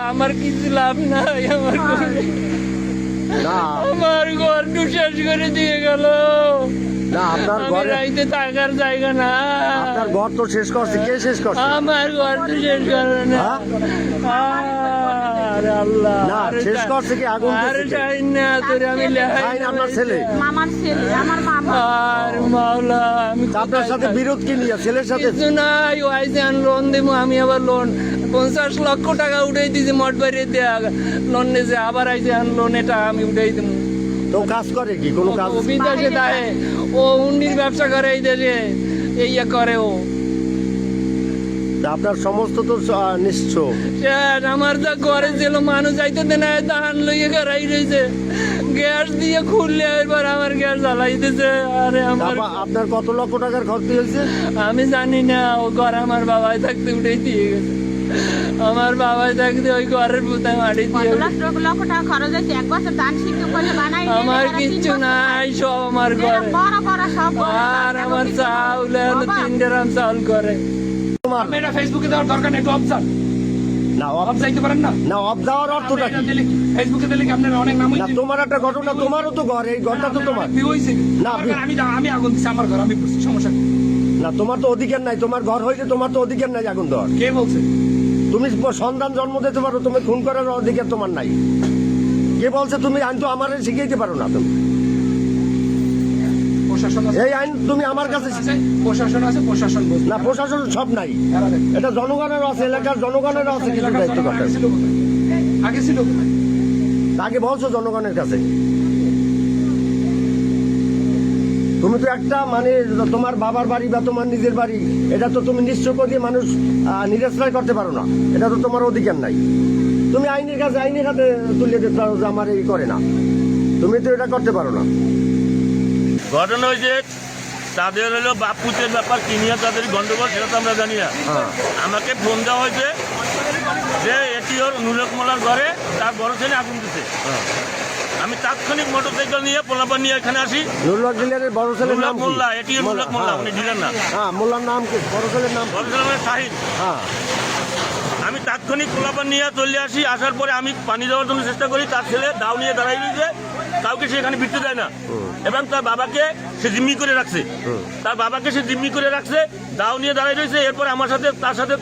আমার কিছু লাভ নাই, আমার ঘর শেষ করে দিয়ে গেল। না আপনার ঘরে রাইতে থাকার জায়গা না। আপনার ঘর তো শেষ করছে, কে শেষ করছে? আমার ঘর তো শেষ করে না। আরে আল্লাহ, না শেষ করছে কি? আগুন আরে শাহিন না, তোরে আমি লেখাই আপনার ছেলে, মামার ছেলে, আমার মামা। আর মাওলা, আমি আপনার সাথে বিরোধ কি নিয়ে? ছেলের সাথে কিছু নাই, ও আইসে লোন দেবো, আমি আবার লোন 50 লক্ষ টাকা উঠাই দিয়েছি মঠ বাড়িয়ে দেয়া লোন নিয়েছে, আবার আইসে লোন এটা আমি উঠাই দেবো। তো কাজ করে কি? কোনো কাজ? ও বিদেশে দেয়, ও হুন্ডির ব্যবসা করে এই দেশে, এই করে ও। আপনার সমস্ত তো নিশ্চ। আমার যা ঘরে ছিল মানুষ যাইতে দেয় না, ধান লইয়ে গাড়াই রয়েছে, গ্যাস দিয়ে খুললে এবার আমার গ্যাস জ্বালাইতেছে। আরে আমার আপনার কত লক্ষ টাকার ক্ষতি হয়েছে? আমি জানি না, ও ঘর আমার বাবাই থাকতে উঠেই দিয়ে গেছে। আমার বাবাই থাকতে ওই ঘরের পুতায় মাটি দিয়ে লক্ষ টাকা খরচ হয়েছে, 1 বছর ধান সিদ্ধ করে বানাই। আমার কিচ্ছু নাই, সব আমার ঘরে। বড় বড় সব আর আমার চাউল হলো 3 ড্রাম চাউল করে। আপনি এটা ফেসবুকে দেওয়ার দরকার নেই, একটু অবজার্ভ না অফ যাইতে পারেন না। না অফ দেওয়ার অর্থটা কি? ফেসবুকে দিলে কি আপনার অনেক নাম না হইছে? তোমার একটা ঘটনা, তোমারও তো ঘর, এই ঘরটা তো তোমার। ভিউ হইছে না, আমি আগুন দিছি আমার ঘর, আমি বুঝছি, সমস্যা কি? না তোমার তো অধিকার নাই, তোমার ঘর হইলে তোমার তো অধিকার নাই আগুন দেওয়ার। কে বলছে? তুমি সন্তান জন্ম দিতে পারো, তুমি খুন করার অধিকার তোমার নাই। কে বলছে? তুমি আইন তো আমার শিখাইতে পারো না। তুমি প্রশাসন আছে, এই আইন তুমি আমার কাছে প্রশাসন আছে, প্রশাসন বলছে না, প্রশাসন সব নাই, এরা দেখে। এটা জনগণের আছে, এলাকার জনগণের আছে কিছু এলাকার দায়িত্ব জনগণ করতে। আগে ছিল কোথায়? আগে ছিল কোথায়? আগে বলছো জনগণের কাছে। তুমি তো একটা মানে তোমার বাবার বাড়ি বা তোমার নিজের বাড়ি, এটা তো তুমি নিশ্চয় করে দিয়ে মানুষ নিরাশ্রয় করতে পারো না, এটা তো তোমার অধিকার নাই। তুমি আইনের কাছে আইনের হাতে তুলে দিতে পারো যে আমার এই করে না, তুমি তো এটা করতে পারো না। ঘটনা হয়েছে তাদের হলো বাপুতের ব্যাপার কি নিয়ে তাদের গন্ডগোল, সেটা তো আমরা জানি না। আমাকে ফোন দেওয়া হয়েছে যে এটি ওর নুরুল মোল্লার ঘরে তার বড় ছেলে আগুন দিতে। আমি তাৎক্ষণিক মোটরসাইকেল নিয়ে পোলাপান নিয়ে এখানে আসি। নুরুল ডিলারের বড় ছেলের নাম কি? মোল্লা, এটি নুরুল মোল্লা, উনি ডিলার না। হ্যাঁ, মোল্লার নাম কি? বড় ছেলের নাম? বড় ছেলে মানে শাহিন। হ্যাঁ, আমি তাৎক্ষণিক পোলাপান নিয়ে চলে আসি। আসার পরে আমি পানি দেওয়ার জন্য চেষ্টা করি, তার ছেলে দাও নিয়ে দাঁড়াই রয়েছে, কাউকে সে এখানে ফিরতে দেয় না এবং তার বাবাকে সে জিম্মি করে রাখছে। দাও নিয়ে দাঁড়াই রয়েছে। এরপরে আমার সাথে তার সাথে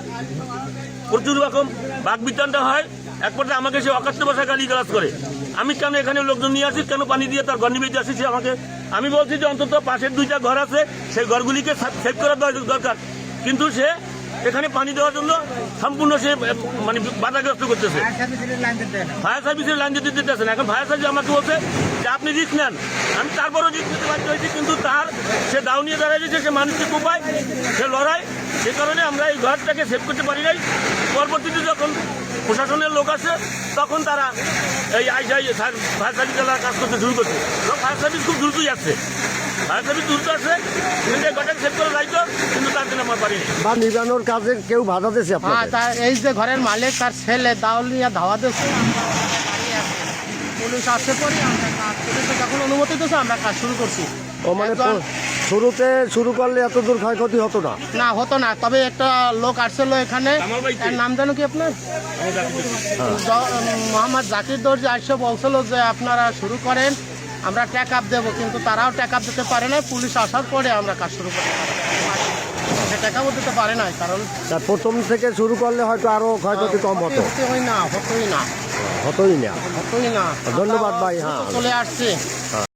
প্রচুর রকম বাকবিতণ্ডা হয়। এক পর্যায়ে আমাকে সে অকাট্য ভাষায় গালিগালাজ করে। আমি কেন এখানে লোকজন নিয়ে আসি, কেন পানি দিয়ে তার ঘর নিবে আসি, সে আমাকে, আমি বলছি যে অন্তত পাশের 2টা ঘর আছে, সেই ঘরগুলিকে সেভ করার দরকার, কিন্তু সে এখানে পানি দেওয়ার জন্য সম্পূর্ণ সে মানে বাধাগ্রস্ত করতেছে। ফায়ার সার্ভিসের লাইন দিতে দিতেছেন। এখন ফায়ার সার্ভিস আমাকে বলছে যে আপনি রিস্ক নেন। আমি তারপরও রিস্ক নিতে বাধ্য হয়েছি, কিন্তু সে দাও নিয়ে দাঁড়ায় দিয়েছে, সে মানুষকে কোপায়, সে লড়াই। সে কারণে আমরা এই ঘরটাকে সেভ করতে পারি নাই। পরবর্তীতে যখন প্রশাসনের লোক আসে, তখন তারা এই ফায়ার সার্ভিস কাজ করতে শুরু করছে এবং ফায়ার সার্ভিস খুব দ্রুতই আসছে। সেভ করে যাইতো, কিন্তু তার জন্য আমার পারিনি। বা নিবানোর কাজে কেউ বাধা দিয়েছে আপনাকে? এই যে ঘরের মালিক, তার ছেলে দাউলিয়া ধাওয়া দিচ্ছে, পুলিশ আসতে পরে আমরা কাজ করেছি, যখন অনুমতি দিয়েছে আমরা কাজ শুরু করছি। ও মানে শুরুতে শুরু করলে এত দূর ক্ষয়ক্ষতি হতো না? না, হতো না। তবে একটা লোক আসছিল এখানে, তার নাম জানো কি আপনার? মোহাম্মদ জাকির দর্জি আসছে, বলছিল যে আপনারা শুরু করেন, আমরা ট্যাক আপ দেবো, কিন্তু তারাও ট্যাক আপ দিতে পারে না। পুলিশ আসার পরে আমরা কাজ শুরু করতে পারি, ট্যাক আপও দিতে পারে না। কারণ প্রথম থেকে শুরু করলে হয়তো আরো ক্ষয়ক্ষতি কম হতো। হতোই না। হতোই না। ধন্যবাদ ভাই। হ্যাঁ, চলে আসছে।